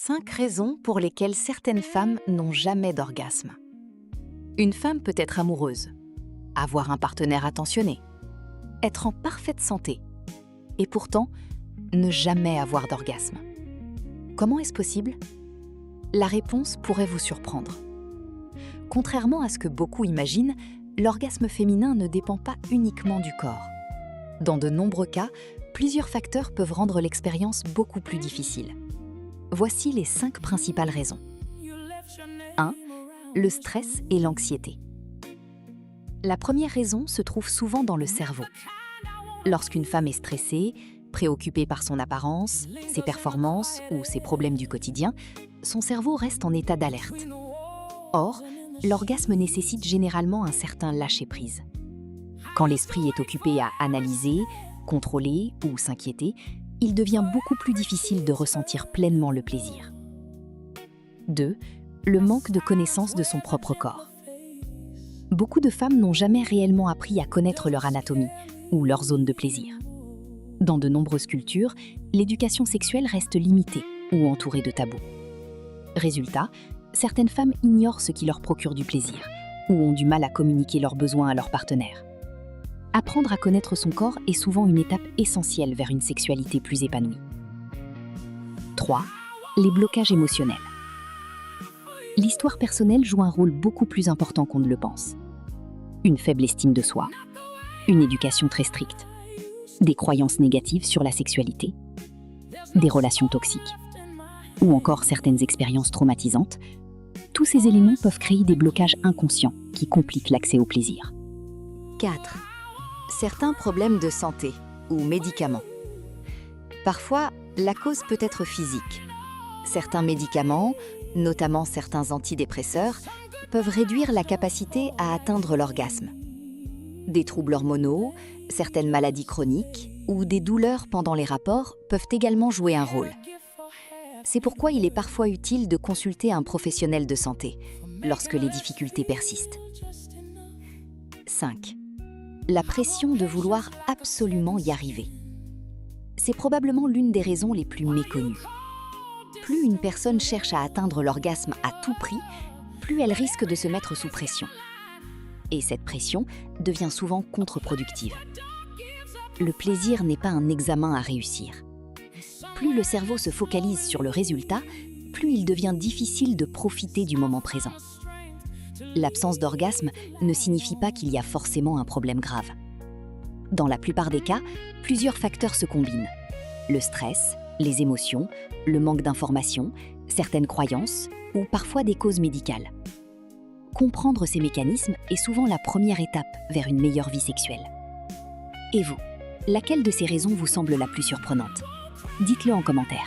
5 raisons pour lesquelles certaines femmes n'ont jamais d'orgasme. Une femme peut être amoureuse, avoir un partenaire attentionné, être en parfaite santé et pourtant ne jamais avoir d'orgasme. Comment est-ce possible? La réponse pourrait vous surprendre. Contrairement à ce que beaucoup imaginent, l'orgasme féminin ne dépend pas uniquement du corps. Dans de nombreux cas, plusieurs facteurs peuvent rendre l'expérience beaucoup plus difficile. Voici les 5 principales raisons. 1. Le stress et l'anxiété. La première raison se trouve souvent dans le cerveau. Lorsqu'une femme est stressée, préoccupée par son apparence, ses performances ou ses problèmes du quotidien, son cerveau reste en état d'alerte. Or, l'orgasme nécessite généralement un certain lâcher-prise. Quand l'esprit est occupé à analyser, contrôler ou s'inquiéter, il devient beaucoup plus difficile de ressentir pleinement le plaisir. 2. Le manque de connaissance de son propre corps. Beaucoup de femmes n'ont jamais réellement appris à connaître leur anatomie ou leur zone de plaisir. Dans de nombreuses cultures, l'éducation sexuelle reste limitée ou entourée de tabous. Résultat, certaines femmes ignorent ce qui leur procure du plaisir ou ont du mal à communiquer leurs besoins à leur partenaire. Apprendre à connaître son corps est souvent une étape essentielle vers une sexualité plus épanouie. 3. Les blocages émotionnels. L'histoire personnelle joue un rôle beaucoup plus important qu'on ne le pense. Une faible estime de soi, une éducation très stricte, des croyances négatives sur la sexualité, des relations toxiques, ou encore certaines expériences traumatisantes, tous ces éléments peuvent créer des blocages inconscients qui compliquent l'accès au plaisir. 4. Certains problèmes de santé ou médicaments. Parfois, la cause peut être physique. Certains médicaments, notamment certains antidépresseurs, peuvent réduire la capacité à atteindre l'orgasme. Des troubles hormonaux, certaines maladies chroniques ou des douleurs pendant les rapports peuvent également jouer un rôle. C'est pourquoi il est parfois utile de consulter un professionnel de santé lorsque les difficultés persistent. 5. La pression de vouloir absolument y arriver. C'est probablement l'une des raisons les plus méconnues. Plus une personne cherche à atteindre l'orgasme à tout prix, plus elle risque de se mettre sous pression. Et cette pression devient souvent contre-productive. Le plaisir n'est pas un examen à réussir. Plus le cerveau se focalise sur le résultat, plus il devient difficile de profiter du moment présent. L'absence d'orgasme ne signifie pas qu'il y a forcément un problème grave. Dans la plupart des cas, plusieurs facteurs se combinent. Le stress, les émotions, le manque d'informations, certaines croyances ou parfois des causes médicales. Comprendre ces mécanismes est souvent la première étape vers une meilleure vie sexuelle. Et vous, laquelle de ces raisons vous semble la plus surprenante? Dites-le en commentaire.